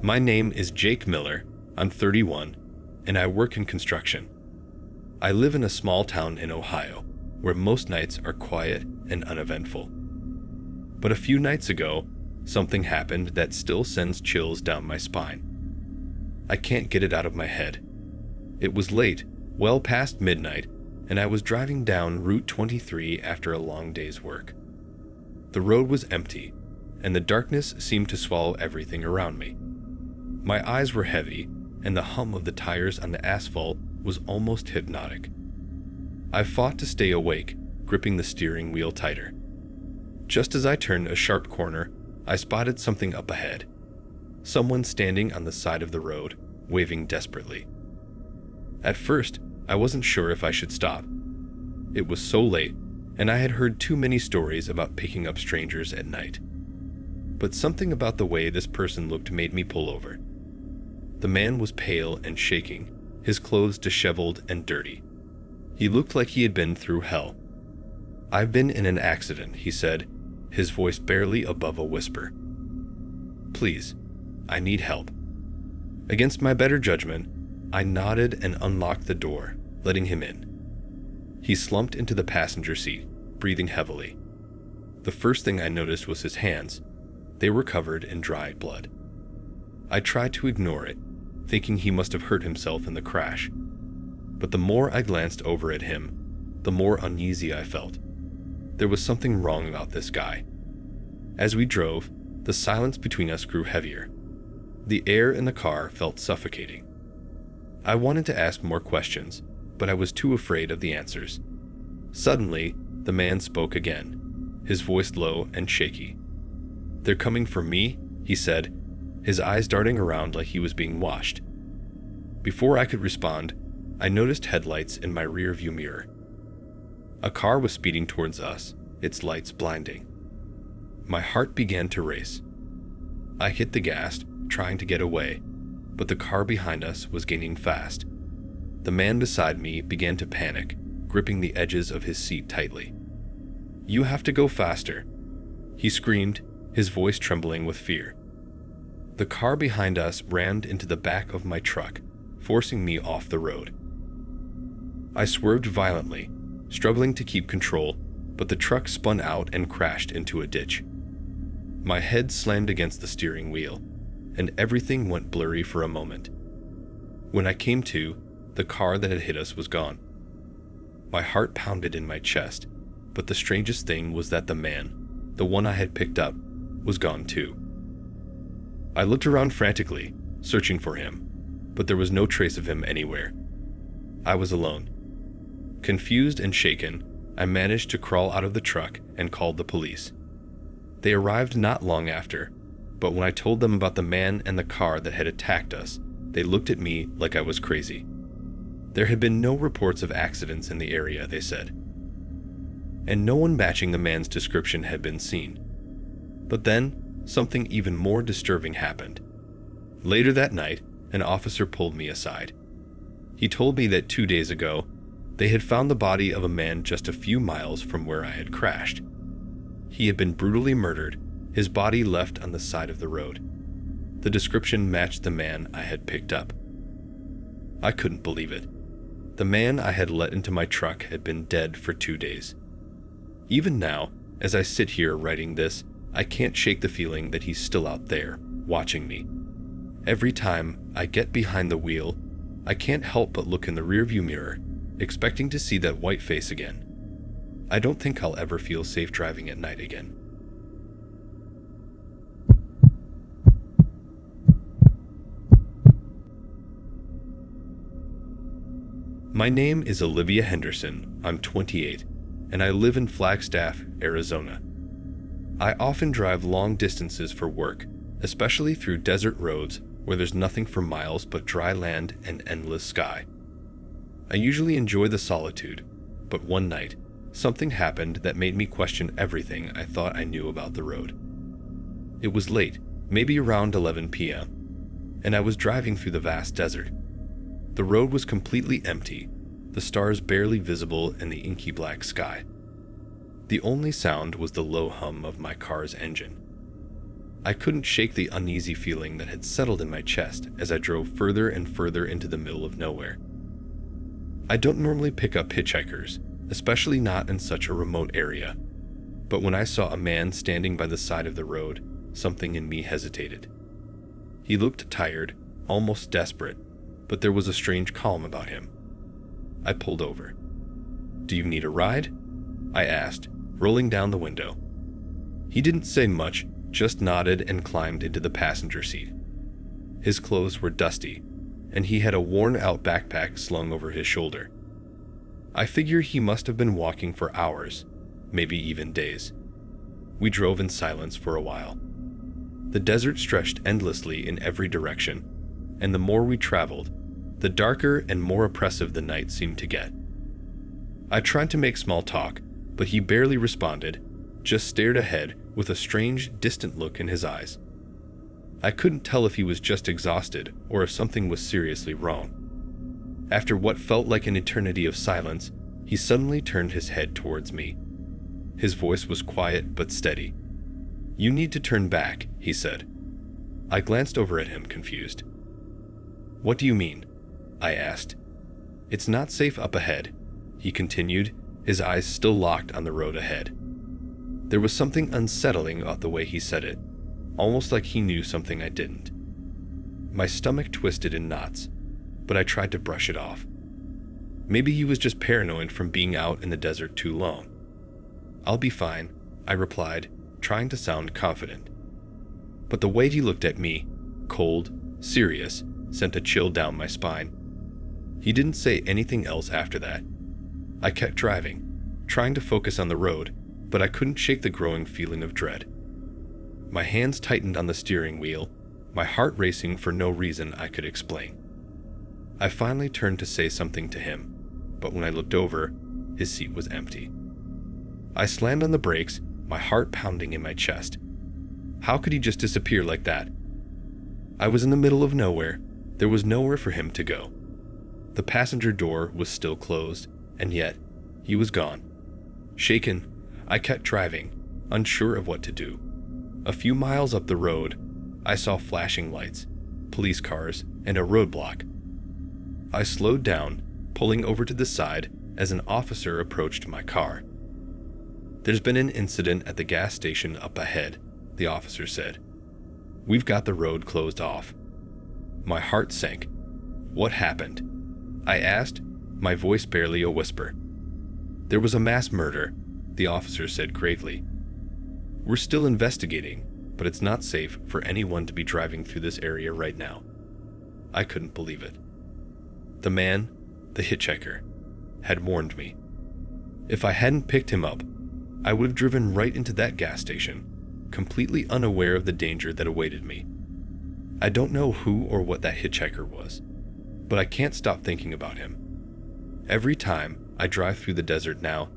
My name is Jake Miller. I'm 31, and I work in construction. I live in a small town in Ohio, where most nights are quiet and uneventful. But a few nights ago, something happened that still sends chills down my spine. I can't get it out of my head. It was late, well past midnight, and I was driving down Route 23 after a long day's work. The road was empty, and the darkness seemed to swallow everything around me. My eyes were heavy, and the hum of the tires on the asphalt was almost hypnotic. I fought to stay awake, gripping the steering wheel tighter. Just as I turned a sharp corner, I spotted something up ahead. Someone standing on the side of the road, waving desperately. At first, I wasn't sure if I should stop. It was so late, and I had heard too many stories about picking up strangers at night. But something about the way this person looked made me pull over. The man was pale and shaking, his clothes disheveled and dirty. He looked like he had been through hell. "I've been in an accident," he said, his voice barely above a whisper. "Please, I need help." Against my better judgment, I nodded and unlocked the door, letting him in. He slumped into the passenger seat, breathing heavily. The first thing I noticed was his hands. They were covered in dried blood. I tried to ignore it, thinking he must have hurt himself in the crash. But the more I glanced over at him, the more uneasy I felt. There was something wrong about this guy. As we drove, the silence between us grew heavier. The air in the car felt suffocating. I wanted to ask more questions, but I was too afraid of the answers. Suddenly, the man spoke again, his voice low and shaky. "They're coming for me," he said, his eyes darting around like he was being watched. Before I could respond, I noticed headlights in my rearview mirror. A car was speeding towards us, its lights blinding. My heart began to race. I hit the gas, trying to get away, but the car behind us was gaining fast. The man beside me began to panic, gripping the edges of his seat tightly. "You have to go faster," he screamed, his voice trembling with fear. The car behind us rammed into the back of my truck, forcing me off the road. I swerved violently, struggling to keep control, but the truck spun out and crashed into a ditch. My head slammed against the steering wheel, and everything went blurry for a moment. When I came to, the car that had hit us was gone. My heart pounded in my chest, but the strangest thing was that the man, the one I had picked up, was gone too. I looked around frantically, searching for him, but there was no trace of him anywhere. I was alone. Confused and shaken, I managed to crawl out of the truck and called the police. They arrived not long after, but when I told them about the man and the car that had attacked us, they looked at me like I was crazy. There had been no reports of accidents in the area, they said, and no one matching the man's description had been seen. But then, something even more disturbing happened. Later that night, an officer pulled me aside. He told me that 2 days ago, they had found the body of a man just a few miles from where I had crashed. He had been brutally murdered, his body left on the side of the road. The description matched the man I had picked up. I couldn't believe it. The man I had let into my truck had been dead for 2 days. Even now, as I sit here writing this, I can't shake the feeling that he's still out there, watching me. Every time I get behind the wheel, I can't help but look in the rearview mirror, expecting to see that white face again. I don't think I'll ever feel safe driving at night again. My name is Olivia Henderson. I'm 28, and I live in Flagstaff, Arizona. I often drive long distances for work, especially through desert roads where there's nothing for miles but dry land and endless sky. I usually enjoy the solitude, but one night, something happened that made me question everything I thought I knew about the road. It was late, maybe around 11 p.m., and I was driving through the vast desert. The road was completely empty, the stars barely visible in the inky black sky. The only sound was the low hum of my car's engine. I couldn't shake the uneasy feeling that had settled in my chest as I drove further and further into the middle of nowhere. I don't normally pick up hitchhikers, especially not in such a remote area, but when I saw a man standing by the side of the road, something in me hesitated. He looked tired, almost desperate, but there was a strange calm about him. I pulled over. "Do you need a ride?" I asked, rolling down the window. He didn't say much, just nodded and climbed into the passenger seat. His clothes were dusty, and he had a worn-out backpack slung over his shoulder. I figure he must have been walking for hours, maybe even days. We drove in silence for a while. The desert stretched endlessly in every direction, and the more we traveled, the darker and more oppressive the night seemed to get. I tried to make small talk, but he barely responded, just stared ahead with a strange, distant look in his eyes. I couldn't tell if he was just exhausted or if something was seriously wrong. After what felt like an eternity of silence, he suddenly turned his head towards me. His voice was quiet but steady. "You need to turn back," he said. I glanced over at him, confused. "What do you mean?" I asked. "It's not safe up ahead," he continued, his eyes still locked on the road ahead. There was something unsettling about the way he said it, almost like he knew something I didn't. My stomach twisted in knots, but I tried to brush it off. Maybe he was just paranoid from being out in the desert too long. "I'll be fine," I replied, trying to sound confident. But the way he looked at me, cold, serious, sent a chill down my spine. He didn't say anything else after that. I kept driving, trying to focus on the road, but I couldn't shake the growing feeling of dread. My hands tightened on the steering wheel, my heart racing for no reason I could explain. I finally turned to say something to him, but when I looked over, his seat was empty. I slammed on the brakes, my heart pounding in my chest. How could he just disappear like that? I was in the middle of nowhere. There was nowhere for him to go. The passenger door was still closed, and yet he was gone. Shaken, I kept driving, unsure of what to do. A few miles up the road, I saw flashing lights, police cars, and a roadblock. I slowed down, pulling over to the side as an officer approached my car. "There's been an incident at the gas station up ahead," the officer said. "We've got the road closed off." My heart sank. "What happened?" I asked, my voice barely a whisper. "There was a mass murder," the officer said gravely. "We're still investigating, but it's not safe for anyone to be driving through this area right now." I couldn't believe it. The man, the hitchhiker, had warned me. If I hadn't picked him up, I would have driven right into that gas station, completely unaware of the danger that awaited me. I don't know who or what that hitchhiker was, but I can't stop thinking about him. Every time I drive through the desert now,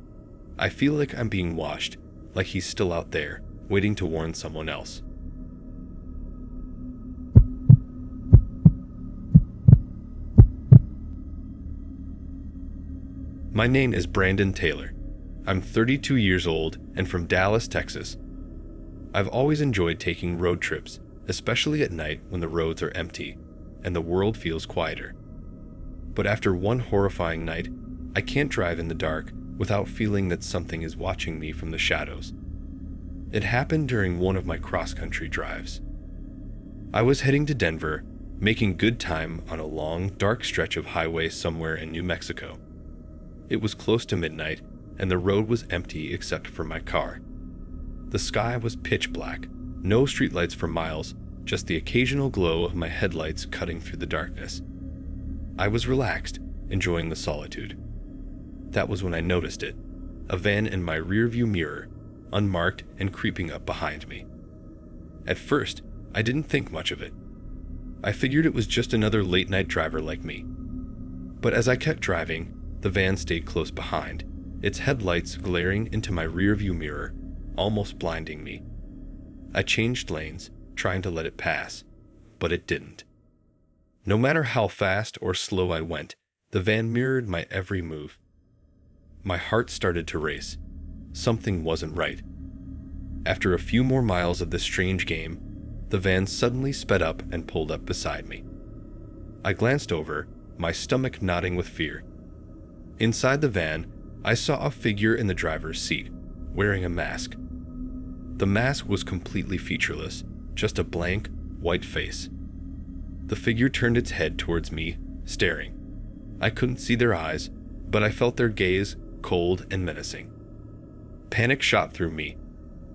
I feel like I'm being watched, like he's still out there, waiting to warn someone else. My name is Brandon Taylor. I'm 32 years old and from Dallas, Texas. I've always enjoyed taking road trips, especially at night when the roads are empty and the world feels quieter. But after one horrifying night, I can't drive in the dark without feeling that something is watching me from the shadows. It happened during one of my cross-country drives. I was heading to Denver, making good time on a long, dark stretch of highway somewhere in New Mexico. It was close to midnight, and the road was empty except for my car. The sky was pitch black, no streetlights for miles, just the occasional glow of my headlights cutting through the darkness. I was relaxed, enjoying the solitude. That was when I noticed it, a van in my rearview mirror, unmarked and creeping up behind me. At first, I didn't think much of it. I figured it was just another late-night driver like me. But as I kept driving, the van stayed close behind, its headlights glaring into my rearview mirror, almost blinding me. I changed lanes, trying to let it pass, but it didn't. No matter how fast or slow I went, the van mirrored my every move. My heart started to race. Something wasn't right. After a few more miles of this strange game, the van suddenly sped up and pulled up beside me. I glanced over, my stomach knotting with fear. Inside the van, I saw a figure in the driver's seat, wearing a mask. The mask was completely featureless, just a blank, white face. The figure turned its head towards me, staring. I couldn't see their eyes, but I felt their gaze, cold and menacing. Panic shot through me.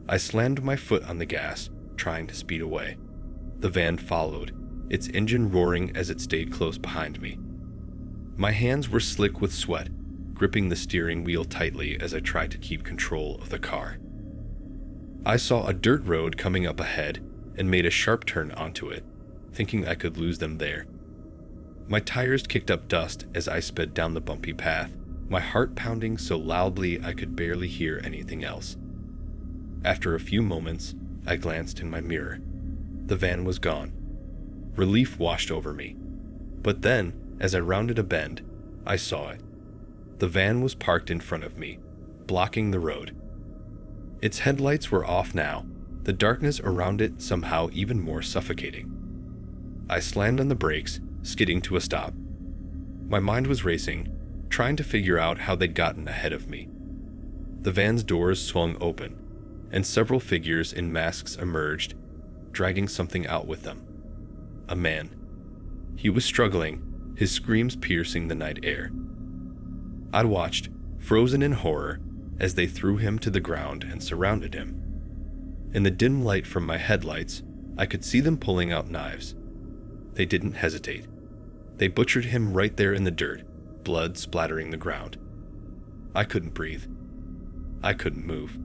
I slammed my foot on the gas, trying to speed away. The van followed, its engine roaring as it stayed close behind me. My hands were slick with sweat, gripping the steering wheel tightly as I tried to keep control of the car. I saw a dirt road coming up ahead and made a sharp turn onto it, thinking I could lose them there. My tires kicked up dust as I sped down the bumpy path, my heart pounding so loudly I could barely hear anything else. After a few moments, I glanced in my mirror. The van was gone. Relief washed over me. But then, as I rounded a bend, I saw it. The van was parked in front of me, blocking the road. Its headlights were off now, the darkness around it somehow even more suffocating. I slammed on the brakes, skidding to a stop. My mind was racing, trying to figure out how they'd gotten ahead of me. The van's doors swung open, and several figures in masks emerged, dragging something out with them. A man. He was struggling, his screams piercing the night air. I'd watched, frozen in horror, as they threw him to the ground and surrounded him. In the dim light from my headlights, I could see them pulling out knives. They didn't hesitate. They butchered him right there in the dirt, blood splattering the ground. I couldn't breathe. I couldn't move.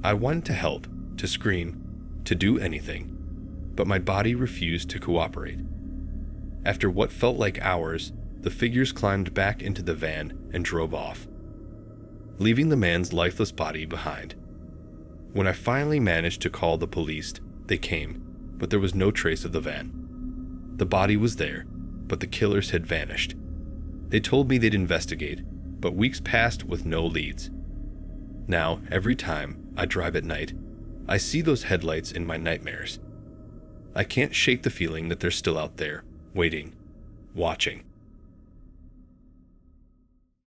I wanted to help, to scream, to do anything, but my body refused to cooperate. After what felt like hours, the figures climbed back into the van and drove off, leaving the man's lifeless body behind. When I finally managed to call the police, they came, but there was no trace of the van. The body was there, but the killers had vanished. They told me they'd investigate, but weeks passed with no leads. Now, every time I drive at night, I see those headlights in my nightmares. I can't shake the feeling that they're still out there, waiting, watching.